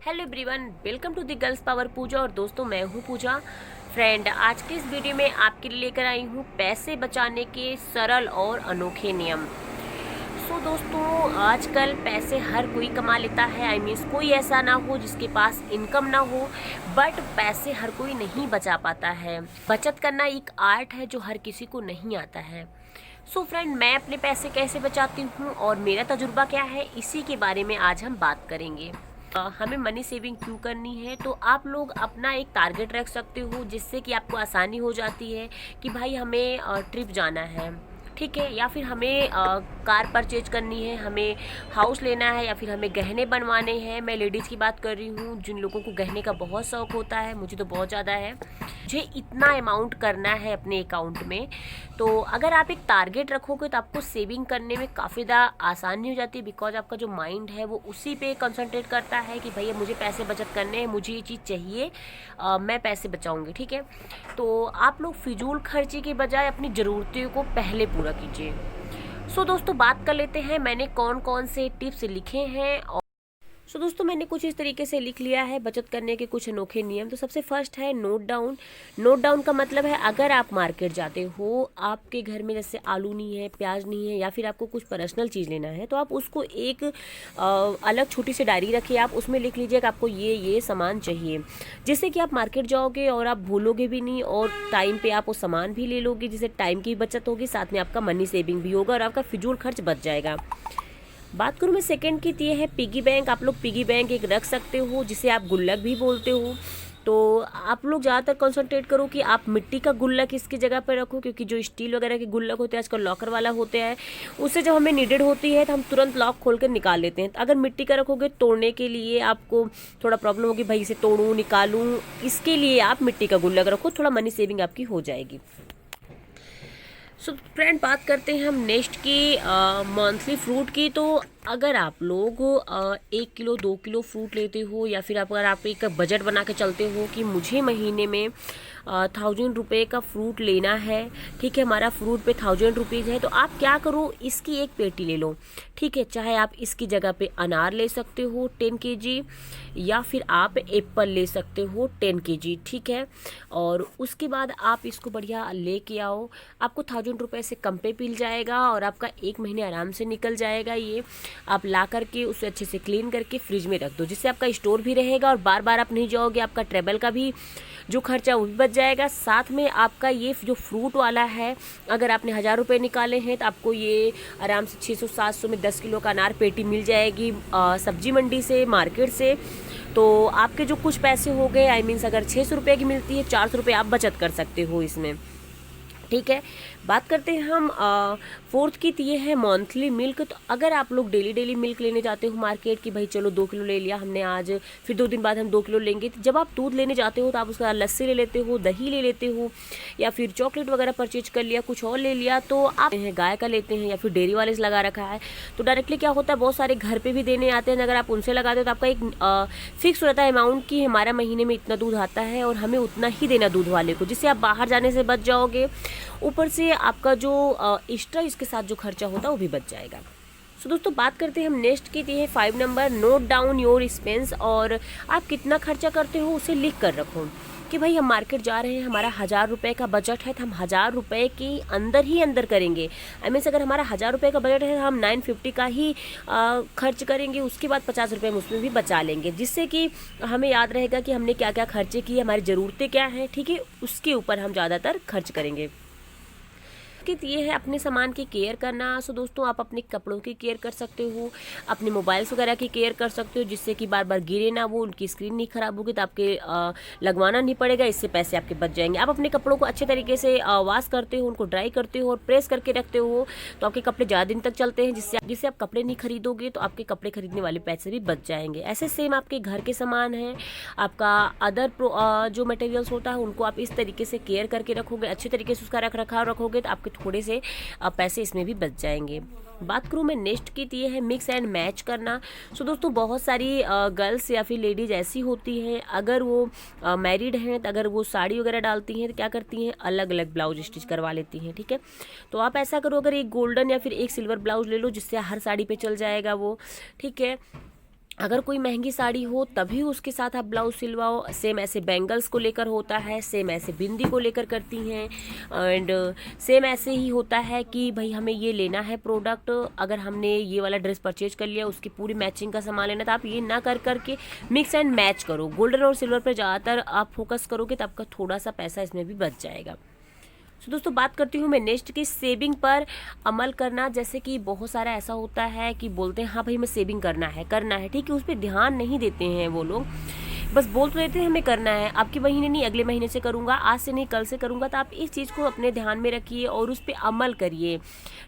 Hello everyone, welcome to the girls power Pooja. और दोस्तों, मैं हूँ पूजा। फ्रेंड, आज की इस वीडियो में आपके लिए लेकर आई हूँ पैसे बचाने के सरल और अनोखे नियम। दोस्तों, आजकल पैसे हर कोई कमा लेता है। मीन्स कोई ऐसा ना हो जिसके पास इनकम ना हो, बट पैसे हर कोई नहीं बचा पाता है। बचत करना एक आर्ट है जो हर किसी को नहीं आता है। फ्रेंड, मैं अपने पैसे कैसे बचाती हूँ और मेरा तजुर्बा क्या है, इसी के बारे में आज हम बात करेंगे। हमें मनी सेविंग क्यों करनी है, तो आप लोग अपना एक टारगेट रख सकते हो जिससे कि आपको आसानी हो जाती है कि भाई हमें ट्रिप जाना है, ठीक है, या फिर हमें कार परचेज करनी है, हमें हाउस लेना है, या फिर हमें गहने बनवाने हैं। मैं लेडीज़ की बात कर रही हूँ, जिन लोगों को गहने का बहुत शौक़ होता है, मुझे तो बहुत ज़्यादा है। मुझे इतना अमाउंट करना है अपने अकाउंट में। तो अगर आप एक टारगेट रखोगे तो आपको सेविंग करने में काफ़ी ज़्यादा आसानी हो जाती है, बिकॉज आपका जो माइंड है वो उसी पे कंसंट्रेट करता है कि भैया मुझे पैसे बचत करने हैं, मुझे ये चीज़ चाहिए, मैं पैसे बचाऊंगी, ठीक है। तो आप लोग फिजूल खर्ची के बजाय अपनी ज़रूरतों को पहले पूरा कीजिए। दोस्तों, बात कर लेते हैं मैंने कौन कौन से टिप्स लिखे हैं। दोस्तों, मैंने कुछ इस तरीके से लिख लिया है बचत करने के कुछ अनोखे नियम। तो सबसे फर्स्ट है नोट डाउन। नोट डाउन का मतलब है, अगर आप मार्केट जाते हो, आपके घर में जैसे आलू नहीं है, प्याज नहीं है, या फिर आपको कुछ पर्सनल चीज़ लेना है, तो आप उसको एक अलग छोटी सी डायरी रखिए। आप उसमें लिख लीजिए कि आपको ये सामान चाहिए, जिससे कि आप मार्केट जाओगे और आप भूलोगे भी नहीं, और टाइम पे आप वो सामान भी ले लोगे, जिससे टाइम की बचत होगी, साथ में आपका मनी सेविंग भी होगा और आपका फिजूल खर्च बच जाएगा। बात करूँ मैं सेकंड की, तो ये है पिगी बैंक। आप लोग पिगी बैंक एक रख सकते हो, जिसे आप गुल्लक भी बोलते हो। तो आप लोग ज़्यादातर कंसंट्रेट करो कि आप मिट्टी का गुल्लक इसकी जगह पर रखो, क्योंकि जो स्टील वगैरह के गुल्लक होते हैं आजकल लॉकर वाला होते हैं, उससे जब हमें नीडेड होती है तो हम तुरंत लॉक खोल कर निकाल लेते हैं। तो अगर मिट्टी का रखोगे, तोड़ने के लिए आपको थोड़ा प्रॉब्लम होगी, भाई इसे तोड़ूँ निकालूँ, इसके लिए आप मिट्टी का गुल्लक रखो, थोड़ा मनी सेविंग आपकी हो जाएगी। फ्रेंड, बात करते हैं हम नेक्स्ट की मंथली फ्रूट की। तो अगर आप लोग 1 किलो 2 किलो फ्रूट लेते हो, या फिर अगर आप एक बजट बना के चलते हो कि मुझे महीने में 1000 रुपये का फ्रूट लेना है, ठीक है, हमारा फ्रूट पे 1000 रुपीज़ है, तो आप क्या करो, इसकी एक पेटी ले लो, ठीक है। चाहे आप इसकी जगह पे अनार ले सकते हो 10 kg, या फिर आप एप्पल ले सकते हो 10 kg, ठीक है। और उसके बाद आप इसको बढ़िया लेके आओ, आपको 1000 रुपये से कम पे मिल जाएगा और आपका 1 महीने आराम से निकल जाएगा। ये आप ला करके उसे अच्छे से क्लीन करके फ्रिज में रख दो, जिससे आपका स्टोर भी रहेगा और बार बार आप नहीं जाओगे, आपका ट्रेवल का भी जो खर्चा वो भी बच जाएगा। साथ में आपका ये जो फ्रूट वाला है, अगर आपने 1000 रुपये निकाले हैं तो आपको ये आराम से 600-700 में 10 किलो का अनार पेटी मिल जाएगी सब्जी मंडी से, मार्केट से। तो आपके जो कुछ पैसे हो गए, मीन्स अगर 600 रुपये की मिलती है, 400 रुपये आप बचत कर सकते हो इसमें, ठीक है। बात करते हैं हम फोर्थ की, तो ये है मंथली मिल्क। तो अगर आप लोग डेली मिल्क लेने जाते हो मार्केट की, भाई चलो 2 किलो ले लिया हमने आज, फिर 2 दिन बाद हम 2 किलो लेंगे, तो जब आप दूध लेने जाते हो तो आप उसका लस्सी ले लेते हो, दही ले लेते हो, या फिर चॉकलेट वगैरह परचेज कर लिया, कुछ और ले लिया, तो आप गाय का लेते हैं या फिर डेयरी वाले से लगा रखा है। तो डायरेक्टली क्या होता है, बहुत सारे घर पर भी देने आते हैं, अगर आप उनसे लगाते हो तो आपका एक फिक्स रहता है अमाउंट की हमारा महीने में इतना दूध आता है और हमें उतना ही देना दूध वाले को, जिससे आप बाहर जाने से बच जाओगे। ऊपर से आपका जो एक्स्ट्रा इसके साथ जो खर्चा होता है वो भी बच जाएगा। दोस्तों, बात करते हैं हम नेक्स्ट की, ये है 5 number, note down your expense. और आप कितना खर्चा करते हो उसे लिख कर रखो कि भाई हम मार्केट जा रहे हैं, हमारा 1000 रुपये का बजट है, तो हम 1000 रुपये के अंदर ही अंदर करेंगे। मीन्स अगर हमारा 1000 रुपये का बजट है, हम 950 का ही खर्च करेंगे, उसके बाद 50 रुपये हम उसमें भी बचा लेंगे, जिससे कि हमें याद रहेगा कि हमने क्या क्या खर्चे किए, हमारी ज़रूरतें क्या हैं, ठीक है, उसके ऊपर हम ज़्यादातर खर्च करेंगे। कि ये है अपने सामान की केयर करना। दोस्तों, आप अपने कपड़ों की केयर कर सकते हो, अपने मोबाइल्स वगैरह की केयर कर सकते हो, जिससे कि बार बार गिरे ना, वो उनकी स्क्रीन नहीं खराब होगी, तो आपके लगवाना नहीं पड़ेगा, इससे पैसे आपके बच जाएंगे। आप अपने कपड़ों को अच्छे तरीके से वॉश करते हो, उनको ड्राई करते हो और प्रेस करके रखते हो, तो आपके कपड़े ज़्यादा दिन तक चलते हैं, जिससे आप कपड़े नहीं खरीदोगे तो आपके कपड़े खरीदने वाले पैसे भी बच जाएंगे। ऐसे सेम आपके घर के सामान हैं, आपका अदर जो मटेरियल्स होता है, उनको आप इस तरीके से केयर करके रखोगे, अच्छे तरीके से उसका रख रखाव रखोगे, तो आपके थोड़े से पैसे इसमें भी बच जाएंगे। बात करूँ मैं नेक्स्ट की, तो ये है मिक्स एंड मैच करना। दोस्तों, बहुत सारी गर्ल्स या फिर लेडीज़ ऐसी होती हैं, अगर वो मैरिड हैं तो अगर वो साड़ी वगैरह डालती हैं तो क्या करती हैं, अलग अलग ब्लाउज स्टिच करवा लेती हैं, ठीक है। तो आप ऐसा करो, अगर एक गोल्डन या फिर एक सिल्वर ब्लाउज ले लो, जिससे हर साड़ी पे चल जाएगा वो, ठीक है। अगर कोई महंगी साड़ी हो तभी उसके साथ आप ब्लाउज सिलवाओ। सेम ऐसे बैंगल्स को लेकर होता है, सेम ऐसे बिंदी को लेकर करती हैं। एंड सेम ऐसे ही होता है कि भाई हमें ये लेना है प्रोडक्ट, अगर हमने ये वाला ड्रेस परचेज कर लिया, उसकी पूरी मैचिंग का सामान लेना, तो आप ये ना कर करके मिक्स एंड मैच करो। गोल्डन और सिल्वर पर ज़्यादातर आप फोकस करोगे तो आपका थोड़ा सा पैसा इसमें भी बच जाएगा। तो दोस्तों बात करती हूँ मैं नेक्स्ट की सेविंग पर अमल करना। जैसे कि बहुत सारा ऐसा होता है कि बोलते हैं हाँ भाई हमें सेविंग करना है, ठीक है, उस पर ध्यान नहीं देते हैं वो लोग, बस बोल तो देते हैं हमें करना है, आपके महीने नहीं अगले महीने से करूँगा, आज से नहीं कल से करूँगा। तो आप इस चीज़ को अपने ध्यान में रखिए और उस पर अमल करिए,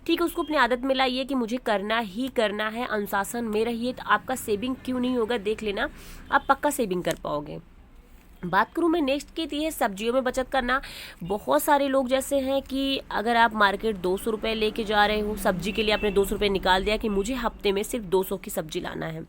ठीक है, उसको अपनी आदत में लाइए कि मुझे करना ही करना है, अनुशासन में रहिए। तो आपका सेविंग क्यों नहीं होगा, देख लेना आप पक्का सेविंग कर पाओगे। बात करूँ मैं नेक्स्ट की, थी है सब्जियों में बचत करना। बहुत सारे लोग जैसे हैं कि अगर आप मार्केट 200 रुपये लेके जा रहे हो सब्जी के लिए, आपने 200 रुपये निकाल दिया कि मुझे हफ्ते में सिर्फ 200 की सब्जी लाना है,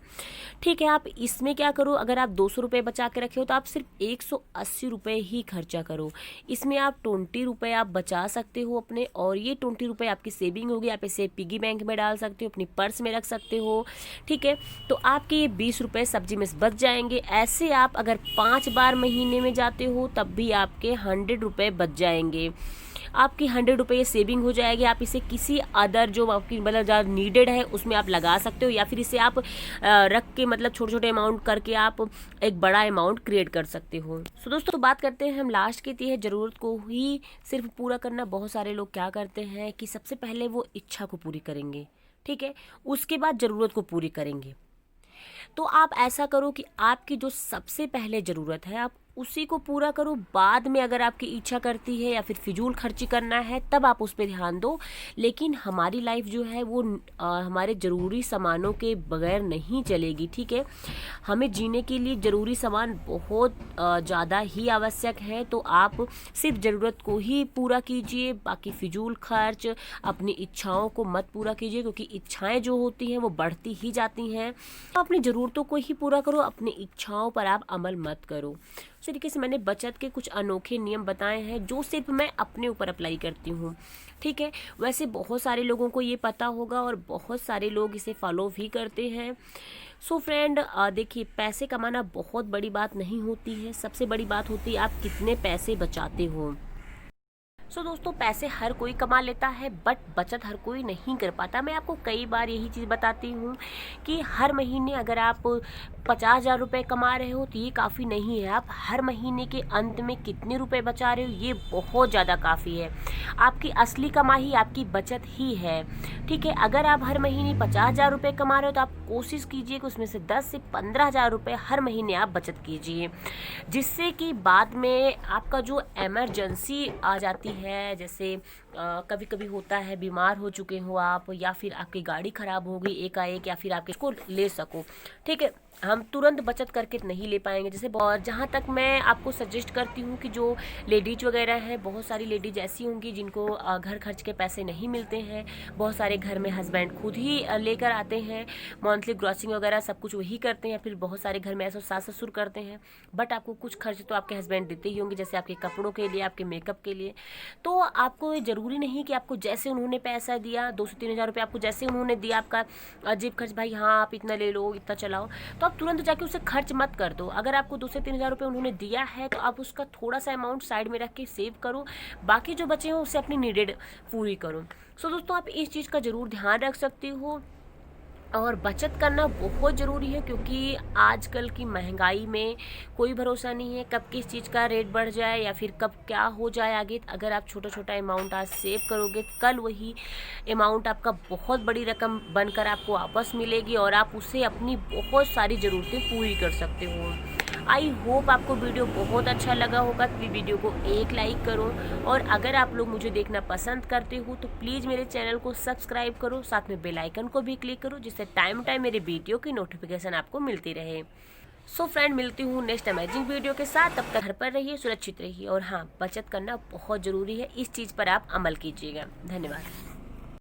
ठीक है, आप इसमें क्या करो, अगर आप 200 रुपये बचा के रखे हो तो आप सिर्फ 180 रुपये ही खर्चा करो। इसमें आप 20 रुपये आप बचा सकते हो अपने, और ये 20 रुपये आपकी सेविंग होगी। आप इसे पिगी बैंक में डाल सकते हो, अपनी पर्स में रख सकते हो, ठीक है। तो आपके ये 20 रुपये सब्जी में बच जाएंगे। ऐसे आप अगर 5 बार महीने में जाते हो तब भी आपके 100 रुपये बच जाएंगे। आपकी 100 रुपये सेविंग हो जाएगी। आप इसे किसी अदर जो आपकी मतलब ज़्यादा नीडेड है उसमें आप लगा सकते हो, या फिर इसे आप रख के मतलब छोटे छोटे अमाउंट करके आप एक बड़ा अमाउंट क्रिएट कर सकते हो। सो दोस्तों बात करते हैं हम लास्ट की, थी है ज़रूरत को ही सिर्फ पूरा करना। बहुत सारे लोग क्या करते हैं कि सबसे पहले वो इच्छा को पूरी करेंगे, ठीक है, उसके बाद ज़रूरत को पूरी करेंगे। तो आप ऐसा करो कि आपकी जो सबसे पहले ज़रूरत है आप उसी को पूरा करो। बाद में अगर आपकी इच्छा करती है या फिर फिजूल खर्ची करना है तब आप उस पर ध्यान दो। लेकिन हमारी लाइफ जो है वो हमारे ज़रूरी सामानों के बगैर नहीं चलेगी, ठीक है। हमें जीने के लिए ज़रूरी सामान बहुत ज़्यादा ही आवश्यक है। तो आप सिर्फ ज़रूरत को ही पूरा कीजिए, बाकी फिजूल खर्च अपनी इच्छाओं को मत पूरा कीजिए, क्योंकि इच्छाएं जो होती हैं वो बढ़ती ही जाती हैं। तो अपनी ज़रूरतों को ही पूरा करो, अपनी इच्छाओं पर आप अमल मत करो। इस तरीके से मैंने बचत के कुछ अनोखे नियम बताए हैं जो सिर्फ मैं अपने ऊपर अप्लाई करती हूँ, ठीक है। वैसे बहुत सारे लोगों को ये पता होगा और बहुत सारे लोग इसे फॉलो भी करते हैं। सो फ्रेंड देखिए, पैसे कमाना बहुत बड़ी बात नहीं होती है, सबसे बड़ी बात होती है आप कितने पैसे बचाते हो। सो दोस्तों पैसे हर कोई कमा लेता है बट बचत हर कोई नहीं कर पाता। मैं आपको कई बार यही चीज़ बताती हूँ कि हर महीने अगर आप 50,000 रुपये कमा रहे हो तो ये काफ़ी नहीं है। आप हर महीने के अंत में कितने रुपए बचा रहे हो ये बहुत ज़्यादा काफ़ी है। आपकी असली कमाई आपकी बचत ही है, ठीक है। अगर आप हर महीने 50,000 रुपये कमा रहे हो तो आप कोशिश कीजिए कि उसमें से 10 से 15,000 रुपये हर महीने आप बचत कीजिए, जिससे कि बाद में आपका जो इमरजेंसी आ जाती है, जैसे कभी कभी होता है बीमार हो चुके हो आप, या फिर आपकी गाड़ी ख़राब हो गई एकाएक, या फिर आप इसको ले सको, ठीक है। हम तुरंत बचत करके नहीं ले पाएंगे। जैसे और जहाँ तक मैं आपको सजेस्ट करती हूँ कि जो लेडीज वगैरह हैं, बहुत सारी लेडीज ऐसी होंगी जिनको घर खर्च के पैसे नहीं मिलते हैं। बहुत सारे घर में हस्बैंड खुद ही लेकर आते हैं, मंथली ग्रॉसिंग वगैरह सब कुछ वही करते हैं। फिर बहुत सारे घर में ऐसा सास ससुर करते हैं, बट आपको कुछ खर्च तो आपके हस्बैंड देते ही होंगे, जैसे आपके कपड़ों के लिए, आपके मेकअप के लिए। तो आपको ज़रूरी नहीं कि आपको जैसे उन्होंने पैसा दिया 2 से 3,000 रुपये आपको जैसे उन्होंने दिया आपका जेब खर्च, भाई हाँ आप इतना ले लो इतना चलाओ, तो आप तुरंत जाके उसे खर्च मत कर दो। अगर आपको 2 से 3,000 रुपये उन्होंने दिया है तो आप उसका थोड़ा सा अमाउंट साइड में रख के सेव करो, बाकी जो बचे हो उससे अपनी नीडेड पूरी करो। सो दोस्तों आप इस चीज़ का ज़रूर ध्यान रख सकते हो, और बचत करना बहुत ज़रूरी है, क्योंकि आजकल की महंगाई में कोई भरोसा नहीं है कब किस चीज़ का रेट बढ़ जाए या फिर कब क्या हो जाए आगे। अगर आप छोटा छोटा अमाउंट आज सेव करोगे, कल वही अमाउंट आपका बहुत बड़ी रकम बनकर आपको वापस मिलेगी और आप उससे अपनी बहुत सारी ज़रूरतें पूरी कर सकते हो। आई होप आपको वीडियो बहुत अच्छा लगा होगा। तो वीडियो को एक लाइक करो, और अगर आप लोग मुझे देखना पसंद करते हो तो प्लीज़ मेरे चैनल को सब्सक्राइब करो, साथ में बेल आइकन को भी क्लिक करो, जिससे टाइम टाइम मेरे वीडियो की नोटिफिकेशन आपको मिलती रहे। सो फ्रेंड मिलती हूँ नेक्स्ट अमेजिंग वीडियो के साथ। तब तक घर पर रहिए, सुरक्षित रहिए, और हाँ बचत करना बहुत ज़रूरी है, इस चीज़ पर आप अमल कीजिएगा। धन्यवाद।